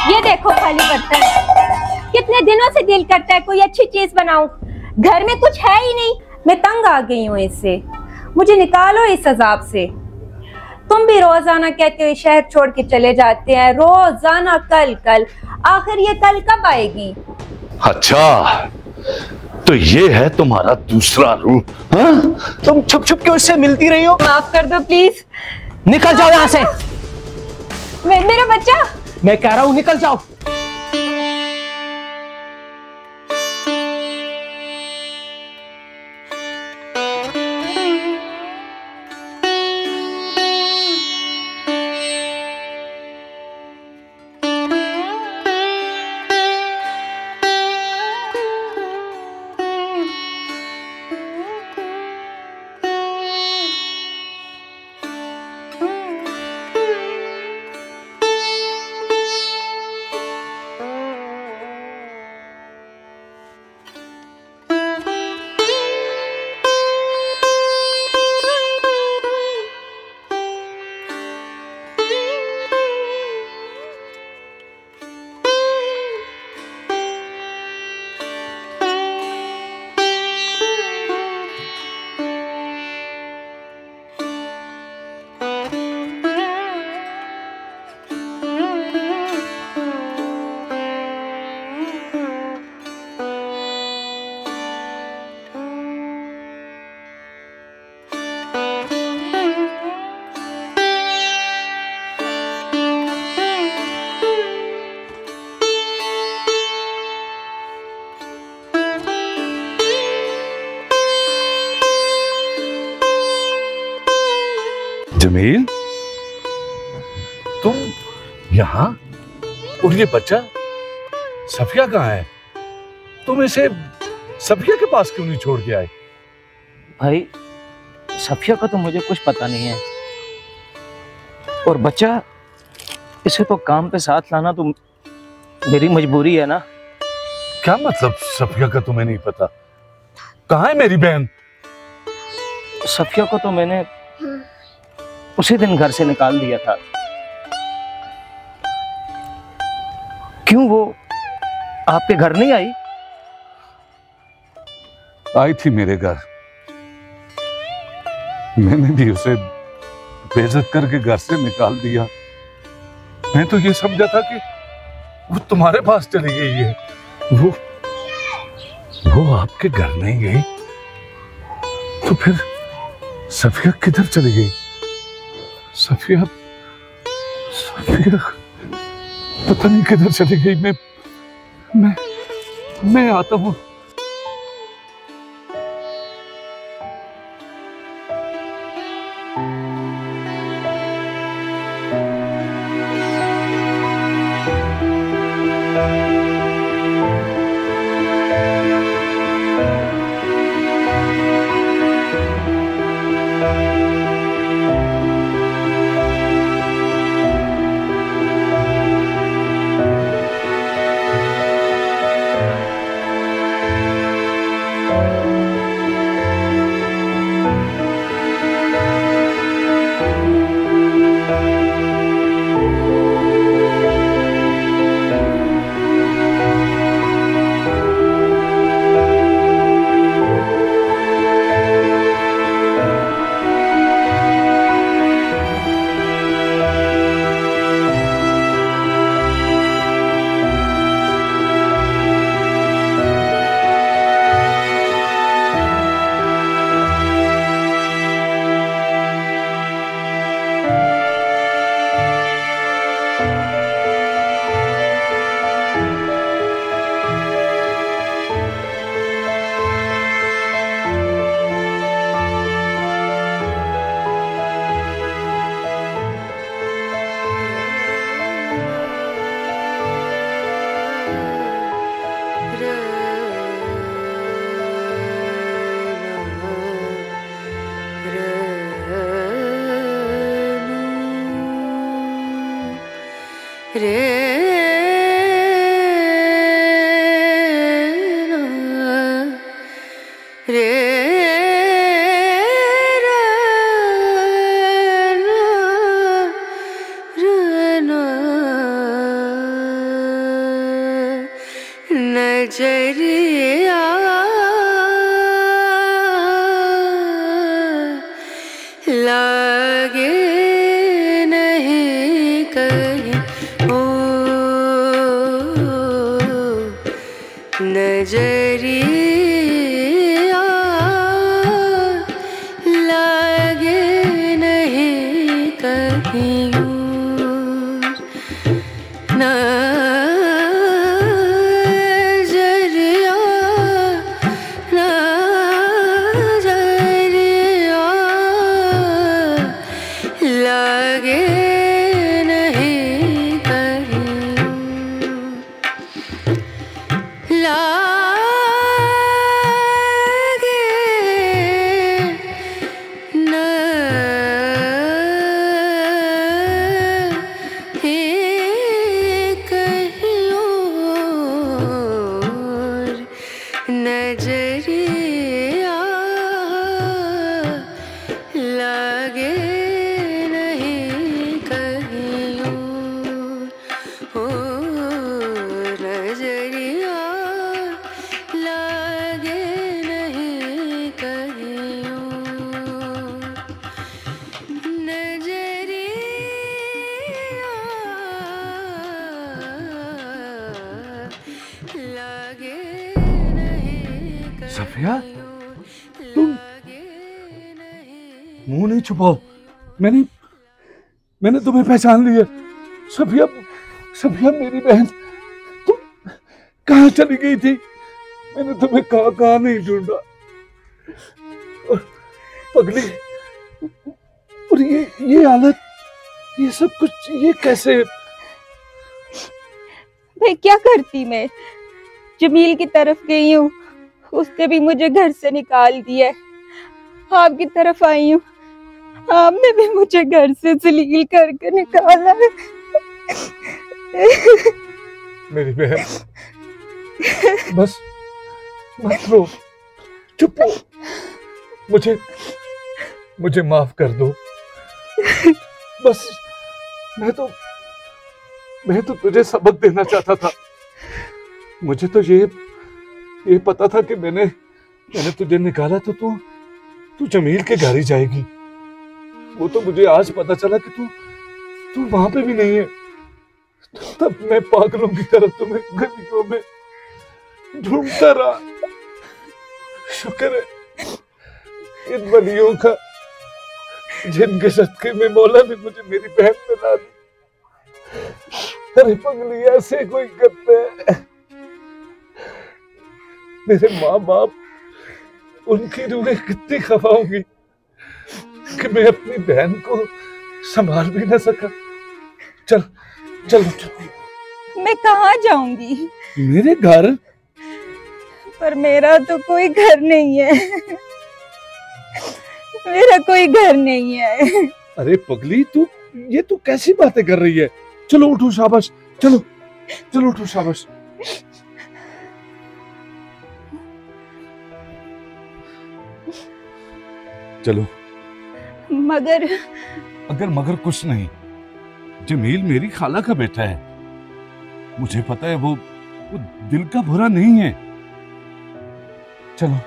ये देखो खाली बर्तन। कितने दिनों से दिल करता है कोई अच्छी चीज बनाऊं, घर में कुछ है ही नहीं। मैं तंग आ गई हूँ इससे, मुझे निकालो इस अजाब से। तुम भी रोजाना कहते हो शहर छोड़ के चले जाते हैं, रोजाना कल कल। आखिर ये कल कब आएगी? अच्छा, तो ये है तुम्हारा दूसरा रूप। हाँ? तुम छुप छुप के उससे मिलती रही हो। माफ कर दो प्लीज। निकल जाओ यहाँ से। मेरा बच्चा। मैं कह रहा हूँ निकल जाओ। जमील, तुम यहाँ? और ये बच्चा सफिया कहाँ है? तुम इसे सफिया के पास क्यों नहीं छोड़ के आए? भाई सफिया का तो मुझे कुछ पता नहीं है, और बच्चा इसे तो काम पे साथ लाना तो मेरी मजबूरी है ना। क्या मतलब सफिया का तुम्हें नहीं पता? कहाँ है मेरी बहन? सफिया को तो मैंने उसी दिन घर से निकाल दिया था। क्यों, वो आपके घर नहीं आई? आई थी मेरे घर, मैंने भी उसे बेइज्जत करके घर से निकाल दिया। मैं तो ये समझा था कि वो तुम्हारे पास चली गई है। वो आपके घर नहीं गई तो फिर सफिया किधर चली गई? सफिया पता नहीं किधर चली गई। मैं आता हूँ। नजरिया लागे नहीं कहीं ओ नजरिया लागे नहीं कहीं नजरिया नजरिया लागे नहीं कहीं लागे नहीं कहीं और नजरिया लागे नहीं कहीं और नजरिया लागे नहीं कहीं और नजरिया लागे नहीं कहीं सफिया, तुम मुंह नहीं छुपाओ। मैंने तुम्हें पहचान लिया। सफिया, सफिया मेरी बहन, तुम कहाँ चली गई थी? मैंने तुम्हें कहाँ नहीं ढूंढा। और पगली, और ये हालत, ये सब कुछ, ये कैसे? भाई क्या करती मैं? जमील की तरफ गई हूँ, उसने भी मुझे घर से निकाल दिया। आपकी तरफ आई हूँ, आपने भी मुझे घर से जलील करके निकाला। मेरी बहन, बस मत रो, चुप हो। मुझे माफ कर दो। बस मैं तो तुझे सबक देना चाहता था। मुझे तो ये पता था कि मैंने तुझे निकाला तो तू जमील के घर ही जाएगी। वो तो मुझे आज पता चला कि तू वहां पे भी नहीं है। तब मैं पागलों की तरह तुम्हें गलियों में ढूंढता रहा। शुक्र है इन वलियों का, जिनके सदके में मौला ने मुझे मेरी बहन मिला दी। अरे पगली, ऐसे कोई करते हैं? मेरे माँ बाप, उनकी रूहें कितनी खफा होंगी कि मैं अपनी बहन को संभाल भी ना सका। चल चल। मैं कहाँ जाऊंगी? मेरे घर? पर मेरा तो कोई घर नहीं है। मेरा कोई घर नहीं है। अरे पगली, तू कैसी बातें कर रही है? चलो उठो, शाबाश। चलो उठो, शाबाश। चलो। मगर कुछ नहीं। जमील मेरी खाला का बेटा है। मुझे पता है वो दिल का बुरा नहीं है। चलो।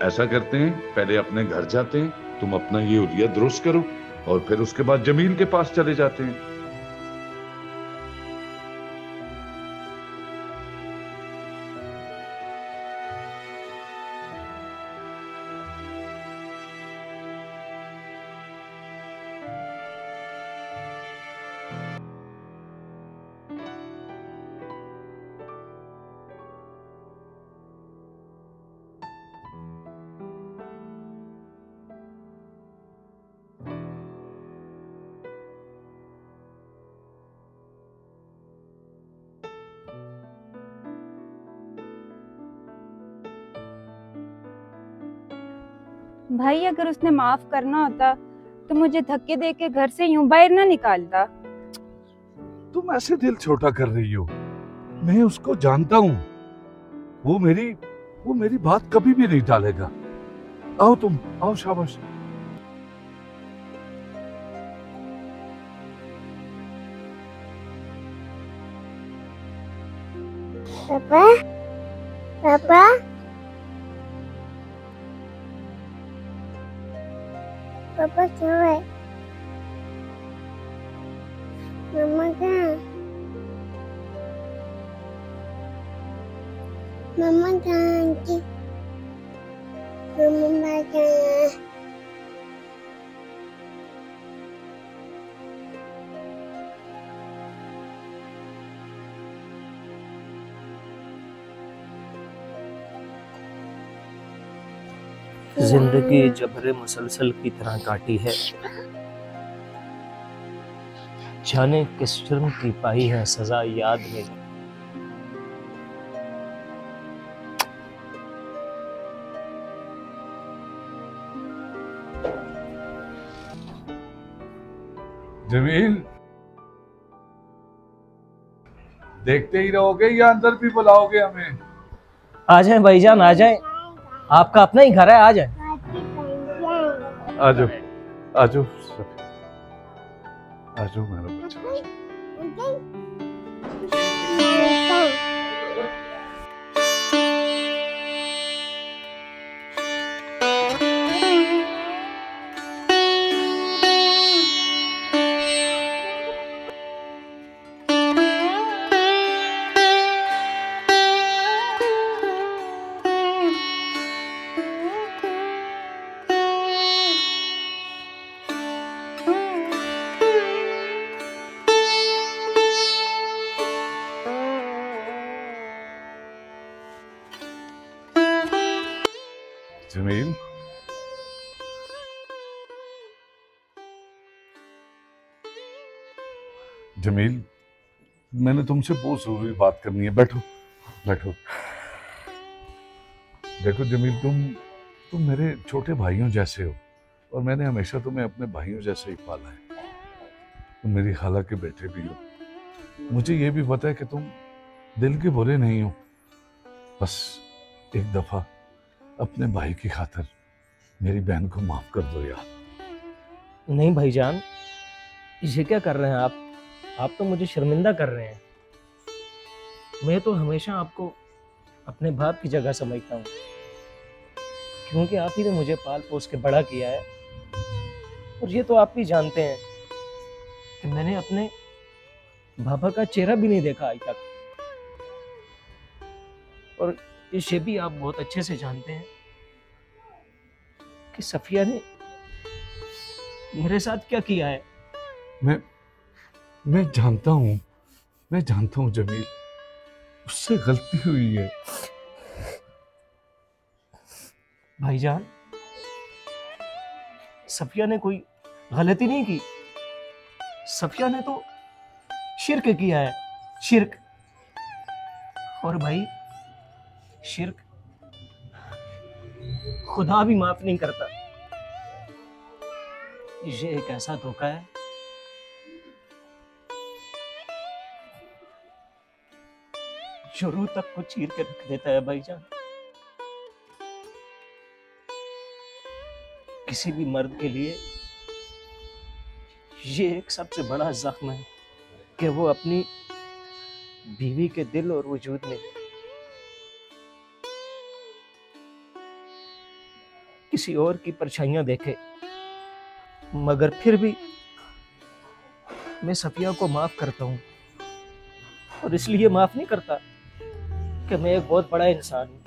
ऐसा करते हैं, पहले अपने घर जाते हैं, तुम अपना ये हुलिया दुरुस्त करो और फिर उसके बाद जमील के पास चले जाते हैं। भाई अगर उसने माफ करना होता तो मुझे धक्के दे के घर से यूं बाहर ना निकालता। तुम ऐसे दिल छोटा कर रही हो? मैं उसको जानता हूँ, वो मेरी बात कभी भी नहीं टालेगा। आओ तुम, आओ, शाबाश। पापा, पापा, पापा क्यों है? मम्मा कहाँ? मम्मा कहाँ आंटी? मम्मा कहाँ? जिंदगी जबरे मुसलसल की तरह काटी है, जाने किस जुर्म की पाई है सजा याद नहीं। जमील, देखते ही रहोगे या अंदर भी बुलाओगे हमें? आ जाए भाईजान, आ जाए, आपका अपना ही घर है, आ जाए। आजो, आजो, आजो मेरा बच्चा। जमील, जमील, मैंने तुमसे बहुत जरूरी बात करनी है। बैठो, बैठो। देखो जमील, तुम मेरे छोटे भाइयों जैसे हो और मैंने हमेशा तुम्हें अपने भाइयों जैसे ही पाला है। तुम मेरी खाला के बेटे भी हो। मुझे ये भी पता है कि तुम दिल के बुरे नहीं हो। बस एक दफा अपने भाई की खातिर मेरी बहन को माफ कर दो यार। नहीं भाईजान, ये क्या कर रहे हैं आप तो मुझे शर्मिंदा कर रहे हैं। मैं तो हमेशा आपको अपने बाप की जगह समझता हूँ, क्योंकि आप ही ने मुझे पाल पोस के बड़ा किया है। और ये तो आप भी जानते हैं कि मैंने अपने बाबा का चेहरा भी नहीं देखा आज तक। और ये भी आप बहुत अच्छे से जानते हैं कि सफिया ने मेरे साथ क्या किया है। मैं जानता हूँ जमील, उससे गलती हुई है। भाईजान, सफिया ने कोई गलती नहीं की। सफिया ने तो शिर्क किया है, शिर्क। और भाई, शिर्क खुदा भी माफ नहीं करता। ये एक ऐसा धोखा है जो रूह तक को चीर के रख देता है भाईजान। किसी भी मर्द के लिए ये एक सबसे बड़ा जख्म है कि वो अपनी बीवी के दिल और वजूद में किसी और की परछाइयां देखे। मगर फिर भी मैं सफिया को माफ करता हूं, और इसलिए माफ नहीं करता कि मैं एक बहुत बड़ा इंसान हूं।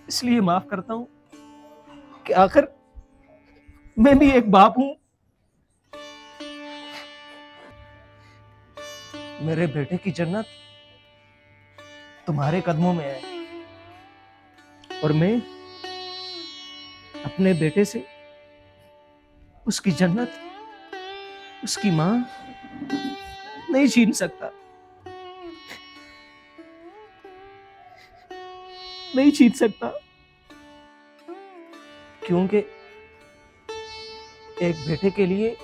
इसलिए माफ करता हूं कि आखिर मैं भी एक बाप हूं। मेरे बेटे की जन्नत तुम्हारे कदमों में है, और मैं अपने बेटे से उसकी जन्नत, उसकी मां नहीं छीन सकता, नहीं छीन सकता। क्योंकि एक बेटे के लिए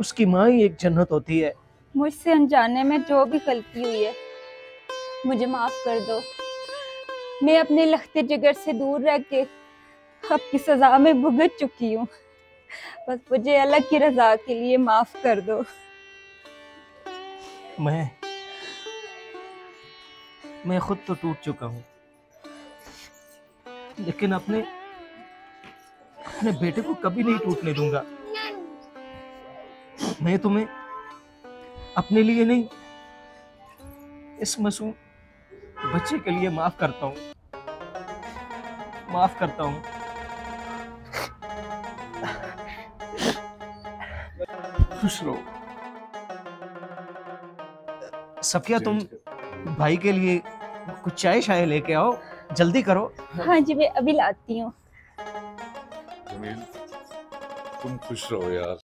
उसकी माँ ही एक जन्नत होती है। मुझसे अनजाने में जो भी गलती हुई है मुझे माफ कर दो। मैं अपने लख्ते जिगर से दूर रह के आपकी सजा में भुगत चुकी हूँ। बस मुझे अल्लाह की रजा के लिए माफ कर दो। मैं खुद तो टूट चुका हूँ, लेकिन अपने बेटे को कभी नहीं टूटने दूंगा। मैं तुम्हें अपने लिए नहीं, इस मासूम बच्चे के लिए माफ करता हूँ, माफ करता हूँ। खुश रहो। सफिया, तुम भाई के लिए कुछ चाय शाय लेके आओ, जल्दी करो। हाँ जी, मैं अभी लाती हूँ। जमील, तुम खुश रहो यार।